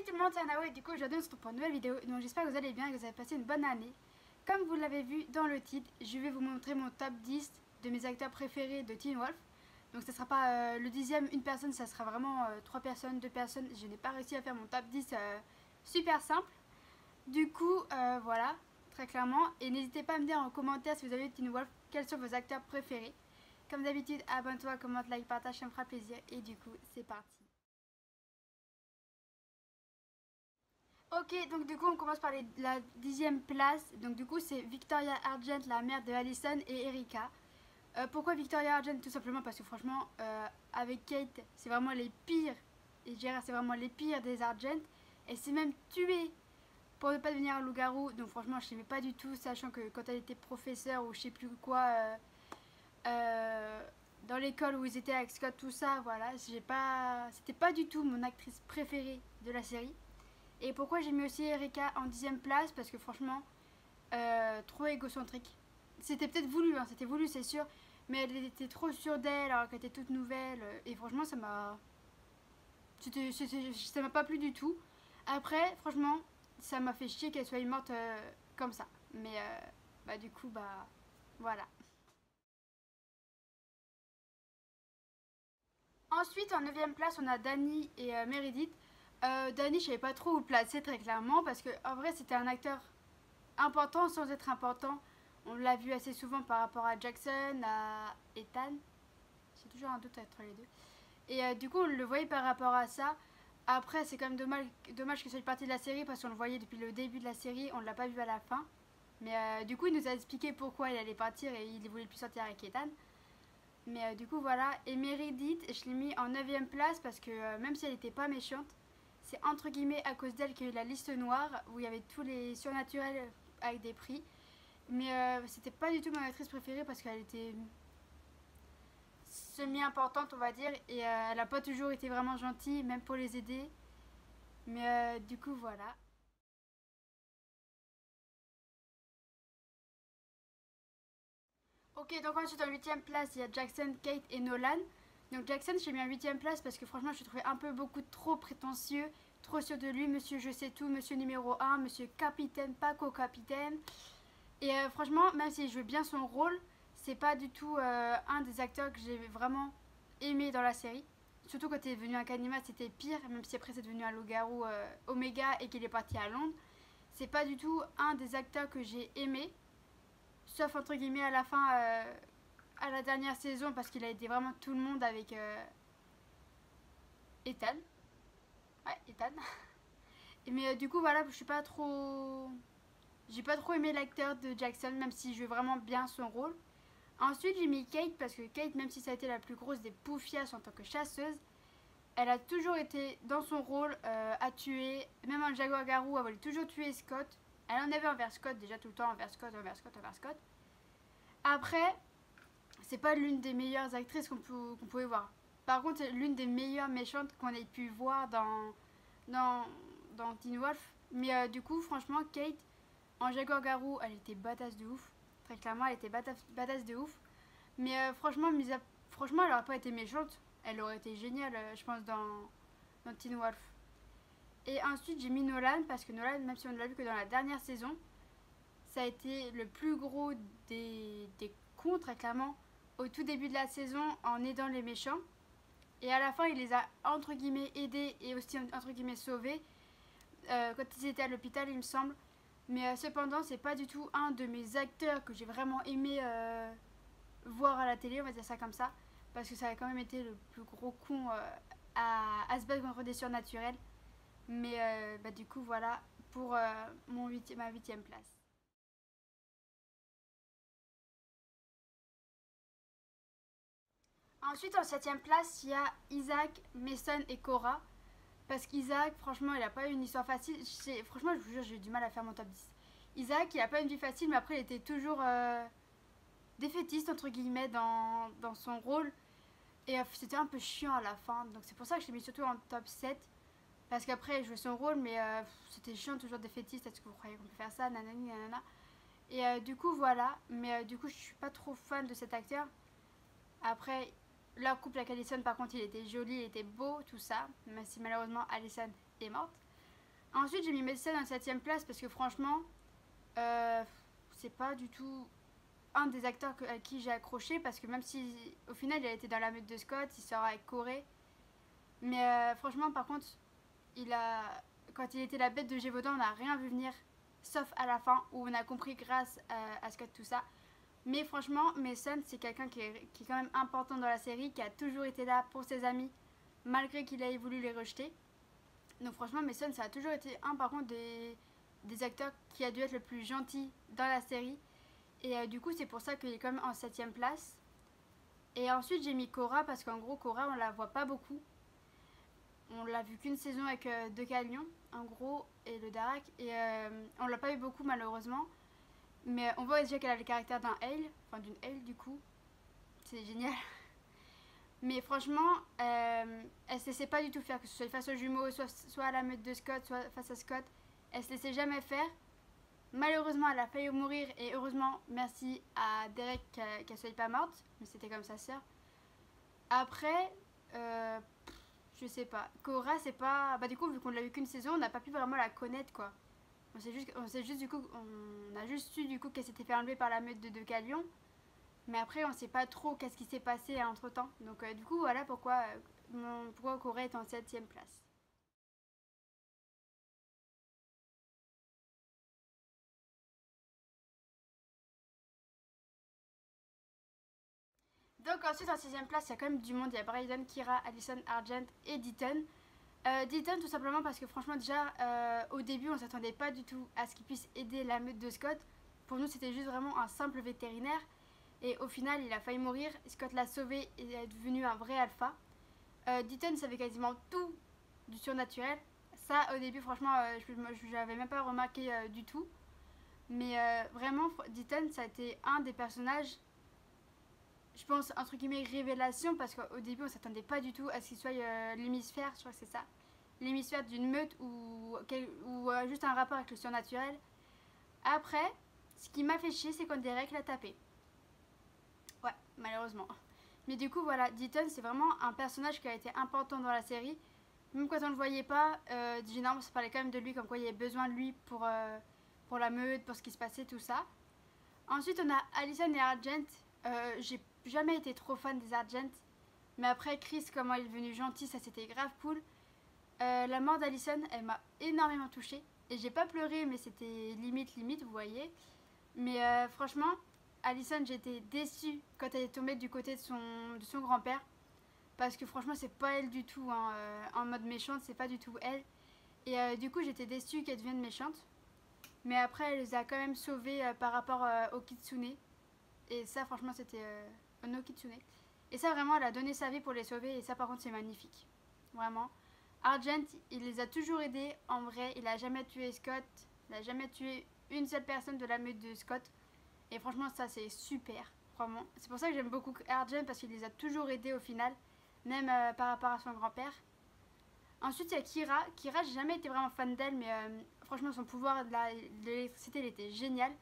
tout le monde, c'est Anao et du coup aujourd'hui on se retrouve pour une nouvelle vidéo. Donc j'espère que vous allez bien et que vous avez passé une bonne année. Comme vous l'avez vu dans le titre, je vais vous montrer mon top 10 de mes acteurs préférés de Teen Wolf. Donc ça sera pas le dixième une personne, ça sera vraiment 3 personnes, 2 personnes. Je n'ai pas réussi à faire mon top 10 super simple. Du coup voilà, très clairement. Et n'hésitez pas à me dire en commentaire si vous avez Teen Wolf, quels sont vos acteurs préférés. Comme d'habitude, abonne-toi, commente, like, partage, ça me fera plaisir. Et du coup, c'est parti. Ok, donc du coup on commence par la 10e place. Donc du coup c'est Victoria Argent, la mère de Allison et Erika. Pourquoi Victoria Argent? Tout simplement parce que franchement avec Kate c'est vraiment les pires. Et je dirais c'est vraiment les pires des Argent. Elle s'est même tuée pour ne pas devenir un loup-garou. Donc franchement je l'aimais pas du tout, sachant que quand elle était professeure ou je sais plus quoi dans l'école où ils étaient avec Scott, tout ça, voilà, c'était pas du tout mon actrice préférée de la série. Et pourquoi j'ai mis aussi Erika en 10e place? Parce que franchement, trop égocentrique. C'était peut-être voulu, hein, c'était voulu, c'est sûr. Mais elle était trop sûre d'elle alors qu'elle était toute nouvelle. Et franchement, ça m'a pas plu du tout. Après, franchement, ça m'a fait chier qu'elle soit morte comme ça. Mais bah, du coup, bah voilà. Ensuite, en 9e place, on a Danny et Meredith. Danny, je savais pas trop où le placer très clairement parce que en vrai, c'était un acteur important sans être important. On l'a vu assez souvent par rapport à Jackson, à Ethan. J'ai toujours un doute entre les deux. Et du coup, on le voyait par rapport à ça. Après, c'est quand même dommage que ça soit partie de la série parce qu'on le voyait depuis le début de la série. On ne l'a pas vu à la fin. Mais du coup, il nous a expliqué pourquoi il allait partir et il voulait plus sortir avec Ethan. Mais du coup, voilà. Et Meredith, je l'ai mis en 9ème place parce que même si elle n'était pas méchante, c'est entre guillemets à cause d'elle qu'il y a eu la liste noire où il y avait tous les surnaturels avec des prix. Mais c'était pas du tout ma actrice préférée parce qu'elle était semi-importante, on va dire. Et elle a pas toujours été vraiment gentille, même pour les aider. Mais du coup, voilà. Ok, donc ensuite en 8ème place, il y a Jackson, Kate et Nolan. Donc Jackson, j'ai mis en 8ème place parce que franchement, je trouvais un peu beaucoup trop prétentieux, trop sûr de lui, monsieur je sais tout, monsieur numéro un, monsieur capitaine, pas co-capitaine. Et franchement, même s'il jouait bien son rôle, c'est pas du tout un des acteurs que j'ai vraiment aimé dans la série. Surtout quand il est devenu un Canima, c'était pire, même si après c'est devenu un loup-garou Oméga et qu'il est parti à Londres. C'est pas du tout un des acteurs que j'ai aimé, sauf entre guillemets à la fin, à la dernière saison, parce qu'il a aidé vraiment tout le monde avec Ethan. Ouais, Ethan. Mais du coup, voilà, je suis pas trop. J'ai pas trop aimé l'acteur de Jackson, même si je veux vraiment bien son rôle. Ensuite, j'ai mis Kate parce que Kate, même si ça a été la plus grosse des poufias en tant que chasseuse, elle a toujours été dans son rôle à tuer. Même en Jaguar-Garou, elle voulait toujours tuer Scott. Elle en avait envers Scott, déjà tout le temps, envers Scott, envers Scott, envers Scott. Après, c'est pas l'une des meilleures actrices qu'on pouvait voir. Par contre, c'est l'une des meilleures méchantes qu'on ait pu voir dans, dans Teen Wolf. Mais du coup, franchement, Kate, en Jaguar-Garou, elle était badass de ouf. Très clairement, elle était badass de ouf. Mais franchement, elle aurait pas été méchante. Elle aurait été géniale, je pense, dans Teen Wolf. Et ensuite, j'ai mis Nolan parce que Nolan, même si on ne l'a vu que dans la dernière saison, ça a été le plus gros des cons, très clairement, au tout début de la saison en aidant les méchants. Et à la fin, il les a entre guillemets aidés et aussi entre guillemets sauvés quand ils étaient à l'hôpital, il me semble. Mais cependant, c'est pas du tout un de mes acteurs que j'ai vraiment aimé voir à la télé, on va dire ça comme ça. Parce que ça a quand même été le plus gros con à se battre contre des surnaturels. Mais bah, du coup, voilà pour ma 8ème place. Ensuite, en 7ème place, il y a Isaac, Mason et Cora. Parce qu'Isaac, franchement, il a pas eu une histoire facile. Franchement, je vous jure, j'ai eu du mal à faire mon top 10. Isaac, il a pas eu une vie facile, mais après, il était toujours défaitiste, entre guillemets, dans son rôle. Et c'était un peu chiant à la fin. Donc c'est pour ça que je l'ai mis surtout en top 7. Parce qu'après, il jouait son rôle, mais c'était chiant, toujours défaitiste. Est-ce que vous croyez qu'on peut faire ça? Nanani, nanana. Et du coup, voilà. Mais du coup, je suis pas trop fan de cet acteur. Après, leur couple avec Allison, par contre, il était joli, il était beau, tout ça. Même si malheureusement, Allison est morte. Ensuite, j'ai mis Melissa dans la 7ème place parce que franchement, euh, c'est pas du tout un des acteurs à qui j'ai accroché parce que même si au final il a été dans la meute de Scott, il sort avec Corey. Mais franchement, par contre, il a, quand il était la bête de Gévaudan, on n'a rien vu venir, sauf à la fin où on a compris grâce à Scott tout ça. Mais franchement, Mason, c'est quelqu'un qui est quand même important dans la série, qui a toujours été là pour ses amis, malgré qu'il ait voulu les rejeter. Donc franchement, Mason, ça a toujours été un par contre des acteurs qui a dû être le plus gentil dans la série. Et du coup, c'est pour ça qu'il est quand même en 7ème place. Et ensuite, j'ai mis Cora parce qu'en gros, Cora, on la voit pas beaucoup. On l'a vu qu'une saison avec De Calion, en gros, et le Darak. Et on l'a pas eu beaucoup, malheureusement. Mais on voit déjà qu'elle a le caractère d'un Hale, enfin d'une Hale du coup. C'est génial. Mais franchement, elle se laissait pas du tout faire, que ce soit face aux jumeaux, soit à la meute de Scott, soit face à Scott. Elle se laissait jamais faire. Malheureusement, elle a failli mourir et heureusement, merci à Derek qu'elle soit pas morte, mais c'était comme sa sœur. Après, je sais pas. Cora, c'est pas. Bah, du coup, vu qu'on l'a eu qu'une saison, on n'a pas pu vraiment la connaître quoi. On sait juste du coup, on a juste su du coup qu'elle s'était fait enlever par la meute de Calion. Mais après, on sait pas trop qu'est-ce qui s'est passé entre temps. Donc, du coup, voilà pourquoi Cora est en 7ème place. Donc ensuite en 6ème place, il y a quand même du monde. Il y a Brayden, Kira, Allison, Argent et Deaton. Deaton tout simplement parce que franchement déjà au début on s'attendait pas du tout à ce qu'il puisse aider la meute de Scott. Pour nous c'était juste vraiment un simple vétérinaire. Et au final il a failli mourir. Scott l'a sauvé et est devenu un vrai alpha. Deaton savait quasiment tout du surnaturel. Ça au début franchement je n'avais même pas remarqué du tout. Mais vraiment Deaton ça a été un des personnages, je pense, entre guillemets, révélation, parce qu'au début, on s'attendait pas du tout à ce qu'il soit l'hémisphère, je crois que c'est ça, l'hémisphère d'une meute ou juste un rapport avec le surnaturel. Après, ce qui m'a fait chier, c'est quand Derek l'a tapé. Ouais, malheureusement. Mais du coup, voilà, Deaton, c'est vraiment un personnage qui a été important dans la série. Même quand on ne le voyait pas, généralement, ça parlait quand même de lui, comme quoi il y avait besoin de lui pour la meute, pour ce qui se passait, tout ça. Ensuite, on a Allison et Argent. J'ai jamais été trop fan des Argent. Mais après, Chris, comment il est devenu gentil, ça c'était grave cool. La mort d'Allison, elle m'a énormément touchée. Et j'ai pas pleuré, mais c'était limite, vous voyez. Mais franchement, Allison, j'étais déçue quand elle est tombée du côté de son grand-père. Parce que franchement, c'est pas elle du tout. Hein. En mode méchante, c'est pas du tout elle. Et du coup, j'étais déçue qu'elle devienne méchante. Mais après, elle les a quand même sauvés par rapport au Kitsune. Et ça, franchement, c'était no Kitsune. Et ça, vraiment, elle a donné sa vie pour les sauver. Et ça, par contre, c'est magnifique. Vraiment. Argent, il les a toujours aidés. En vrai, il a jamais tué Scott. Il a jamais tué une seule personne de la meute de Scott. Et franchement, ça, c'est super. Vraiment. C'est pour ça que j'aime beaucoup Argent, parce qu'il les a toujours aidés au final. Même par rapport à son grand-père. Ensuite, il y a Kira. Kira, j'ai jamais été vraiment fan d'elle, mais franchement, son pouvoir de l'électricité, il était génial.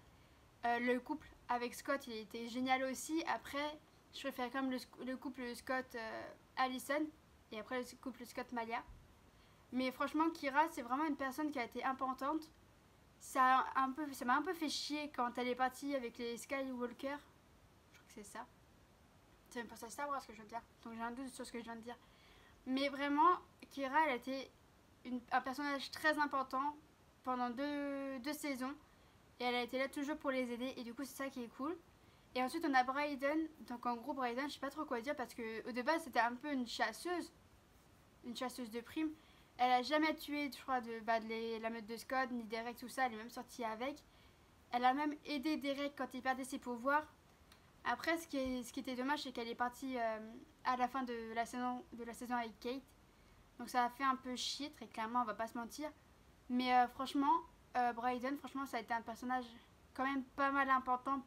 Le couple avec Scott, il était génial aussi. Après, je préfère quand même le couple Scott-Allison. Et après, le couple Scott-Malia. Mais franchement, Kira, c'est vraiment une personne qui a été importante. Ça m'a un peu fait chier quand elle est partie avec les Skywalker. Je crois que c'est ça. C'est même pas ça, Star Wars ce que je viens de dire. Donc j'ai un doute sur ce que je viens de dire. Mais vraiment, Kira, elle a été un personnage très important pendant deux saisons. Et elle a été là toujours pour les aider. Et du coup, c'est ça qui est cool. Et ensuite, on a Brayden. Donc en gros, Brayden, je sais pas trop quoi dire parce que au début, c'était un peu une chasseuse. Une chasseuse de primes. Elle a jamais tué, je crois, la meute de Scott, ni Derek, tout ça. Elle est même sortie avec. Elle a même aidé Derek quand il perdait ses pouvoirs. Après, ce qui était dommage, c'est qu'elle est partie à la fin de la saison avec Kate. Donc ça a fait un peu chier, très clairement, on va pas se mentir. Mais franchement, Brayden, franchement, ça a été un personnage quand même pas mal important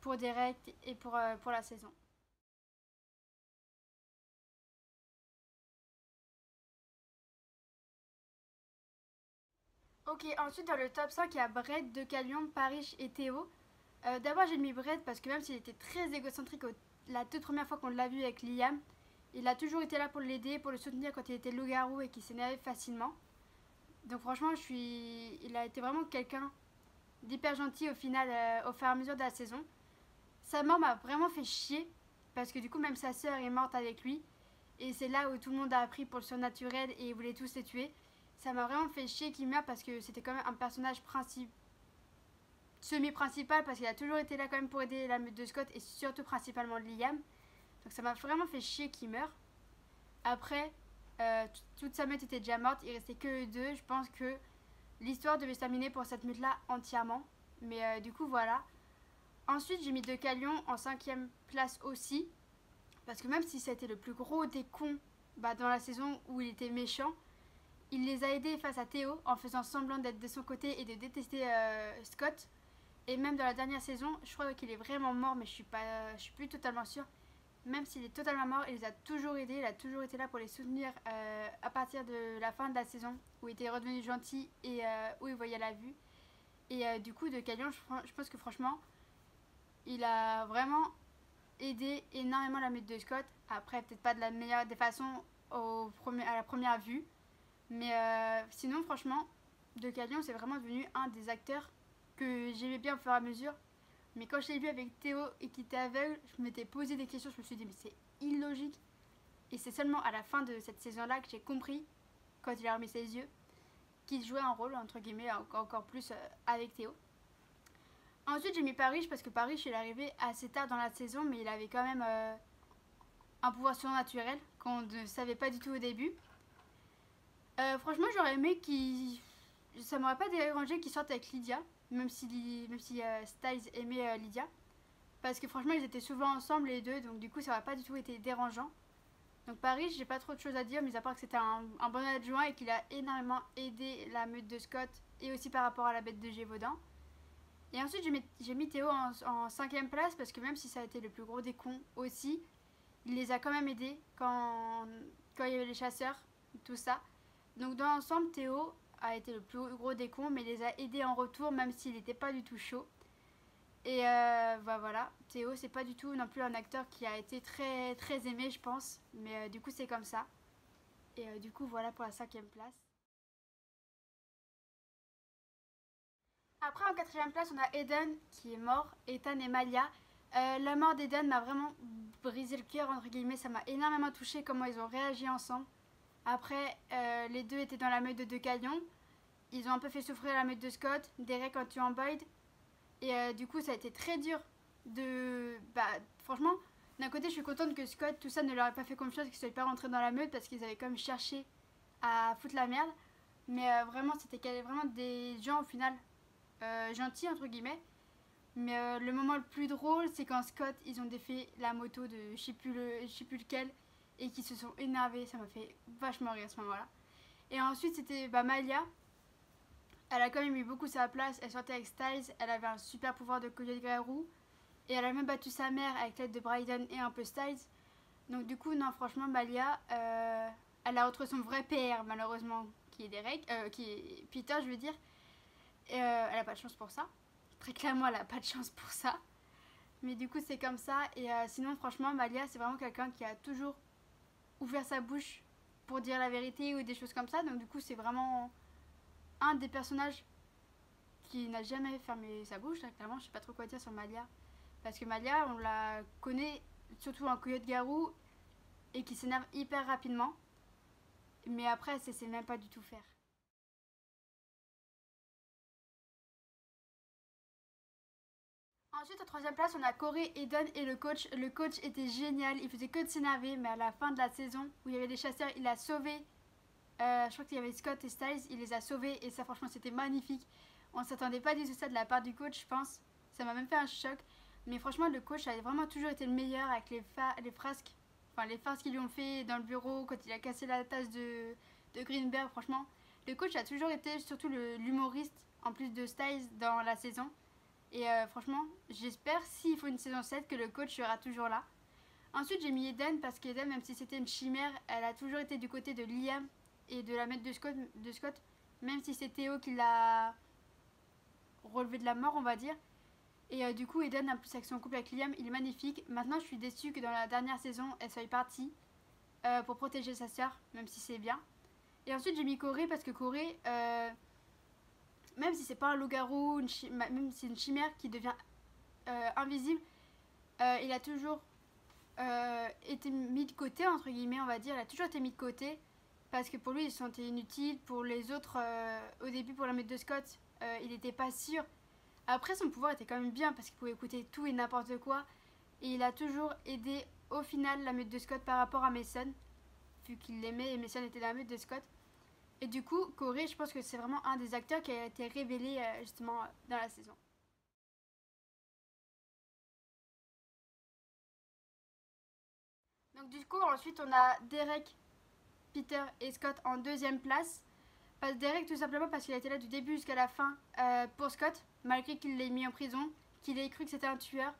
pour Derek et pour la saison. Ok, ensuite dans le top 5, il y a Brett, De Calion, Parrish et Théo. D'abord, j'ai mis Brett parce que même s'il était très égocentrique la toute première fois qu'on l'a vu avec Liam, il a toujours été là pour l'aider, pour le soutenir quand il était loup-garou et qu'il s'énervait facilement. Donc franchement, il a été vraiment quelqu'un d'hyper gentil au final, au fur et à mesure de la saison. Sa mort m'a vraiment fait chier, parce que du coup, même sa sœur est morte avec lui. Et c'est là où tout le monde a appris pour le surnaturel et voulait tous les tuer. Ça m'a vraiment fait chier qu'il meure parce que c'était quand même un personnage semi-principal parce qu'il a toujours été là quand même pour aider la meute de Scott et surtout principalement Liam. Donc ça m'a vraiment fait chier qu'il meure. Après, toute sa meute était déjà morte, il restait que eux deux. Je pense que l'histoire devait se terminer pour cette meute là entièrement. Mais du coup voilà. Ensuite j'ai mis Decalion en 5ème place aussi. Parce que même si ça a été le plus gros des cons dans la saison où il était méchant, il les a aidés face à Théo en faisant semblant d'être de son côté et de détester Scott. Et même dans la dernière saison, je crois qu'il est vraiment mort, mais je suis plus totalement sûre. Même s'il est totalement mort, il les a toujours aidés, il a toujours été là pour les soutenir à partir de la fin de la saison, où il était redevenu gentil et où il voyait la vue. Et du coup, de Calion, je pense que franchement, il a vraiment aidé énormément la meute de Scott. Après, peut-être pas de la meilleure des façons à la première vue. Mais sinon, franchement, De Calion, c'est vraiment devenu un des acteurs que j'aimais bien au fur et à mesure. Mais quand je l'ai vu avec Théo et qu'il était aveugle, je m'étais posé des questions. Je me suis dit, mais c'est illogique. Et c'est seulement à la fin de cette saison-là que j'ai compris, quand il a remis ses yeux, qu'il jouait un rôle, entre guillemets, encore plus avec Théo. Ensuite, j'ai mis Parrish parce que Parrish, il est arrivé assez tard dans la saison, mais il avait quand même un pouvoir surnaturel qu'on ne savait pas du tout au début. Franchement, j'aurais aimé qu'il. Ça m'aurait pas dérangé qu'il sorte avec Lydia, même si Styles aimait Lydia. Parce que franchement, ils étaient souvent ensemble les deux, donc du coup, ça n'aurait pas du tout été dérangeant. Donc Paris, j'ai pas trop de choses à dire, mais à part que c'était un bon adjoint et qu'il a énormément aidé la meute de Scott et aussi par rapport à la bête de Gévaudan. Et ensuite, j'ai mis Théo en 5ème place parce que même si ça a été le plus gros des cons aussi, il les a quand même aidés quand il y avait les chasseurs, tout ça. Donc dans l'ensemble, Théo a été le plus gros des cons, mais il les a aidés en retour, même s'il n'était pas du tout chaud. Et voilà, Théo, c'est pas du tout non plus un acteur qui a été très, très aimé, je pense. Mais du coup, c'est comme ça. Et du coup, voilà pour la 5ème place. Après, en 4ème place, on a Eden qui est mort, Ethan et Malia. La mort d'Eden m'a vraiment brisé le cœur, entre guillemets. Ça m'a énormément touché comment ils ont réagi ensemble. Après, les deux étaient dans la meute de Decalion. Ils ont un peu fait souffrir la meute de Scott, Derek en tuant Boyd. Et du coup, ça a été très dur de. Franchement, d'un côté, je suis contente que Scott, tout ça, ne leur ait pas fait confiance, qu'ils ne soient pas rentrés dans la meute parce qu'ils avaient quand même cherché à foutre la merde. Mais vraiment, c'était vraiment des gens au final gentils, entre guillemets. Mais le moment le plus drôle, c'est quand Scott, ils ont défait la moto de je sais plus lequel et qu'ils se sont énervés. Ça m'a fait vachement rire à ce moment-là. Et ensuite, c'était Malia. Elle a quand même eu beaucoup sa place. Elle sortait avec Styles. Elle avait un super pouvoir de collier de Garou. Et elle a même battu sa mère avec l'aide de Bryden et un peu Styles. Donc du coup, non, franchement, Malia, elle a retrouvé son vrai père, malheureusement, qui est Derek, qui est Peter, je veux dire. Et, elle a pas de chance pour ça. Très clairement, elle a pas de chance pour ça. Mais du coup, c'est comme ça. Et sinon, franchement, Malia, c'est vraiment quelqu'un qui a toujours ouvert sa bouche pour dire la vérité ou des choses comme ça. Donc du coup, c'est vraiment un des personnages qui n'a jamais fermé sa bouche. Là, clairement, je sais pas trop quoi dire sur Malia. Parce que Malia, on la connaît surtout en Coyote Garou et qui s'énerve hyper rapidement. Mais après, elle sait même pas du tout faire. Ensuite, en 3ème place, on a Corey, Eden et le coach. Le coach était génial, il faisait que de s'énerver, mais à la fin de la saison, où il y avait des chasseurs, il a sauvé. Je crois qu'il y avait Scott et Styles, il les a sauvés, et ça, franchement, c'était magnifique. On s'attendait pas du tout ça de la part du coach, je pense. Ça m'a même fait un choc. Mais franchement, le coach a vraiment toujours été le meilleur avec les frasques. Enfin, les farces qu'ils lui ont fait dans le bureau, quand il a cassé la tasse de Greenberg, franchement. Le coach a toujours été surtout l'humoriste, en plus de Styles, dans la saison. Et franchement, j'espère, s'il faut une saison 7, que le coach sera toujours là. Ensuite, j'ai mis Eden parce qu'Eden, même si c'était une chimère, elle a toujours été du côté de Liam et de la maître de Scott, même si c'est Théo qui l'a relevé de la mort, on va dire. Et du coup, Eden, en plus avec son couple avec Liam, il est magnifique. Maintenant, je suis déçue que dans la dernière saison, elle soit partie pour protéger sa sœur, même si c'est bien. Et ensuite j'ai mis Corée parce que Corée, même si c'est pas un loup-garou, même si c'est une chimère qui devient invisible, il a toujours été mis de côté, entre guillemets, on va dire. Il a toujours été mis de côté parce que pour lui, il se sentait inutile. Pour les autres, au début, pour la meute de Scott, il n'était pas sûr. Après, son pouvoir était quand même bien parce qu'il pouvait écouter tout et n'importe quoi. Et il a toujours aidé, au final, la meute de Scott par rapport à Mason, vu qu'il l'aimait et Mason était dans la meute de Scott. Et du coup, Corey, je pense que c'est vraiment un des acteurs qui a été révélé justement dans la saison. Donc du coup, ensuite, on a Derek, Peter et Scott en deuxième place. Derek tout simplement parce qu'il a été là du début jusqu'à la fin pour Scott, malgré qu'il l'ait mis en prison, qu'il ait cru que c'était un tueur.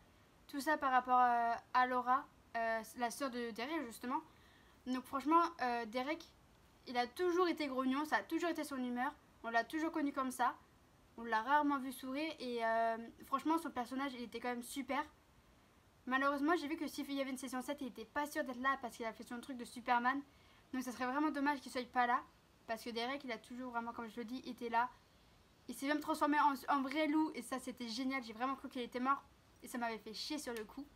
Tout ça par rapport à Laura, la sœur de Derek justement. Donc franchement, Derek, il a toujours été grognon, ça a toujours été son humeur. On l'a toujours connu comme ça. On l'a rarement vu sourire et franchement son personnage il était quand même super. Malheureusement j'ai vu que s'il y avait une saison 7 il était pas sûr d'être là parce qu'il a fait son truc de Superman. Donc ça serait vraiment dommage qu'il soit pas là. Parce que Derek il a toujours vraiment comme je le dis été là. Il s'est même transformé en vrai loup et ça c'était génial. J'ai vraiment cru qu'il était mort et ça m'avait fait chier sur le coup.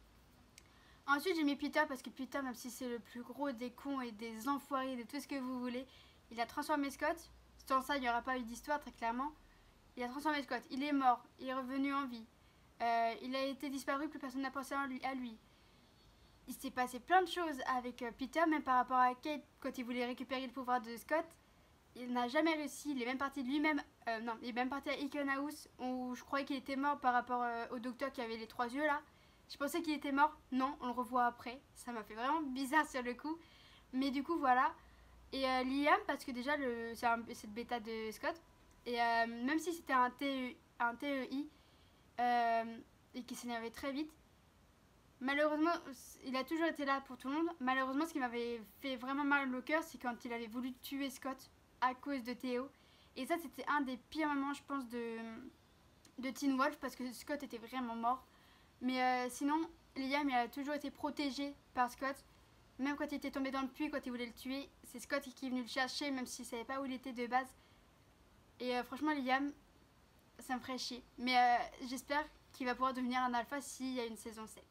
Ensuite j'ai mis Peter parce que Peter même si c'est le plus gros des cons et des enfoirés de tout ce que vous voulez, il a transformé Scott. Sans ça il n'y aura pas eu d'histoire très clairement. Il a transformé Scott, il est mort, il est revenu en vie. Il a été disparu, plus personne n'a pensé à lui. Il s'est passé plein de choses avec Peter, même par rapport à Kate quand il voulait récupérer le pouvoir de Scott. Il n'a jamais réussi, il est même parti de lui-même. Non, il est même parti à Iconhouse où je croyais qu'il était mort par rapport au docteur qui avait les 3 yeux là. Je pensais qu'il était mort, non, on le revoit après. Ça m'a fait vraiment bizarre sur le coup. Mais du coup, voilà. Et Liam, parce que déjà, c'est le bêta de Scott. Et même si c'était un TEI et qui s'énervait très vite, malheureusement, il a toujours été là pour tout le monde. Malheureusement, ce qui m'avait fait vraiment mal au cœur, c'est quand il avait voulu tuer Scott à cause de Théo. Et ça, c'était un des pires moments, je pense, de Teen Wolf parce que Scott était vraiment mort. Mais sinon, Liam, il a toujours été protégé par Scott. Même quand il était tombé dans le puits, quand il voulait le tuer, c'est Scott qui est venu le chercher, même s'il ne savait pas où il était de base. Et franchement, Liam, ça me ferait chier. Mais j'espère qu'il va pouvoir devenir un alpha s'il y a une saison 7.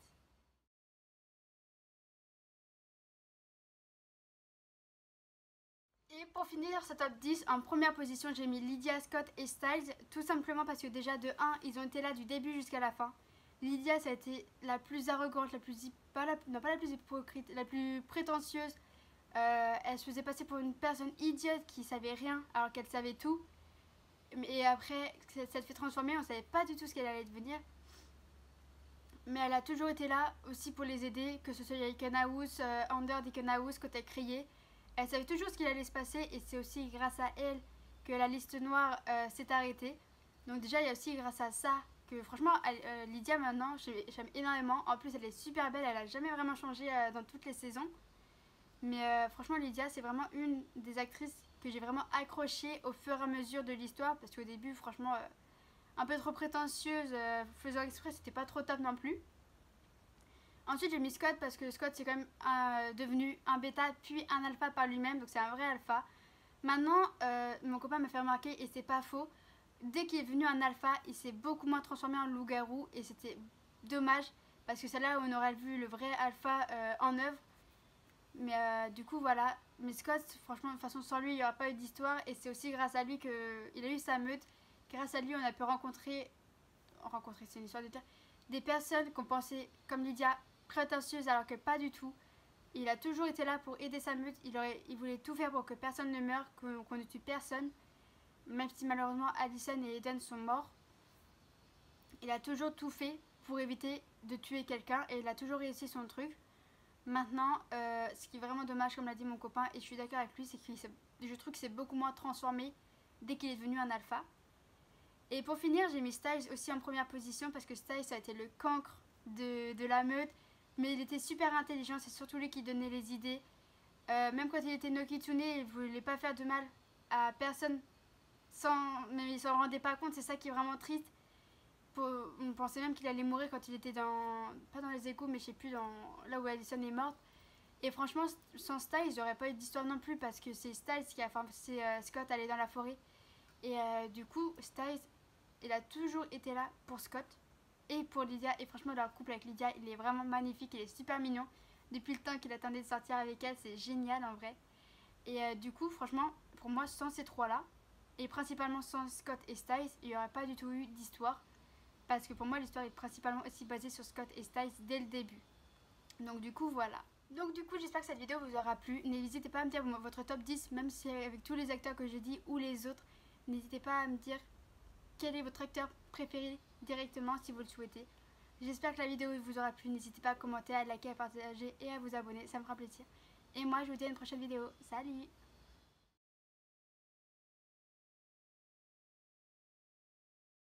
Et pour finir ce top 10, en première position, j'ai mis Lydia, Scott et Styles. Tout simplement parce que déjà, de 1, ils ont été là du début jusqu'à la fin. Lydia, ça a été la plus arrogante, pas la plus hypocrite, la plus prétentieuse. Elle se faisait passer pour une personne idiote qui savait rien alors qu'elle savait tout. Et après, ça te fait transformer, on savait pas du tout ce qu'elle allait devenir. Mais elle a toujours été là aussi pour les aider, que ce soit Iconhouse, Under d'Iconhouse, quand elle criait. Elle savait toujours ce qu'il allait se passer et c'est aussi grâce à elle que la liste noire s'est arrêtée. Donc déjà, il y a aussi grâce à ça que franchement, Lydia maintenant, j'aime énormément. En plus, elle est super belle, elle a jamais vraiment changé dans toutes les saisons. Mais franchement, Lydia, c'est vraiment une des actrices que j'ai vraiment accrochée au fur et à mesure de l'histoire. Parce qu'au début, franchement, un peu trop prétentieuse, faisant exprès, c'était pas trop top non plus. Ensuite, j'ai mis Scott parce que Scott, c'est quand même devenu un bêta puis un alpha par lui-même. Donc, c'est un vrai alpha. Maintenant, mon copain m'a fait remarquer, et c'est pas faux, dès qu'il est venu un alpha, il s'est beaucoup moins transformé en loup-garou. Et c'était dommage parce que c'est là où on aurait vu le vrai alpha en œuvre. Mais du coup, voilà. Mais Scott, franchement, de toute façon, sans lui, il n'y aura pas eu d'histoire. Et c'est aussi grâce à lui qu'il a eu sa meute. Grâce à lui, on a pu rencontrer, c'est une histoire de dire, des personnes qu'on pensait, comme Lydia, prétentieuses alors que pas du tout. Il a toujours été là pour aider sa meute. Il voulait tout faire pour que personne ne meure, qu'on ne tue personne. Même si malheureusement Addison et Eden sont morts. Il a toujours tout fait pour éviter de tuer quelqu'un et il a toujours réussi son truc. Maintenant, ce qui est vraiment dommage, comme l'a dit mon copain, et je suis d'accord avec lui, c'est que je trouve qu'il s'est beaucoup moins transformé dès qu'il est devenu un alpha. Et pour finir, j'ai mis Styles aussi en première position parce que Styles ça a été le cancre de la meute. Mais il était super intelligent, c'est surtout lui qui donnait les idées. Même quand il était no Kitsune, il voulait pas faire de mal à personne. Mais il s'en rendait pas compte, c'est ça qui est vraiment triste. On pensait même qu'il allait mourir quand il était pas dans les égouts, mais je sais plus, là où Allison est morte. Et franchement, sans Styles, j'aurais pas eu d'histoire non plus parce que c'est Styles qui a forcé Scott à aller dans la forêt. Et du coup, Styles, il a toujours été là pour Scott et pour Lydia. Et franchement, leur couple avec Lydia, il est vraiment magnifique, il est super mignon. Depuis le temps qu'il attendait de sortir avec elle, c'est génial en vrai. Et du coup, franchement, pour moi, sans ces trois-là, et principalement sans Scott et Styles, il n'y aurait pas du tout eu d'histoire. Parce que pour moi, l'histoire est principalement aussi basée sur Scott et Styles dès le début. Donc du coup, voilà. Donc du coup, j'espère que cette vidéo vous aura plu. N'hésitez pas à me dire votre top 10, même si avec tous les acteurs que j'ai dit ou les autres. N'hésitez pas à me dire quel est votre acteur préféré directement si vous le souhaitez. J'espère que la vidéo vous aura plu. N'hésitez pas à commenter, à liker, à partager et à vous abonner. Ça me fera plaisir. Et moi, je vous dis à une prochaine vidéo. Salut!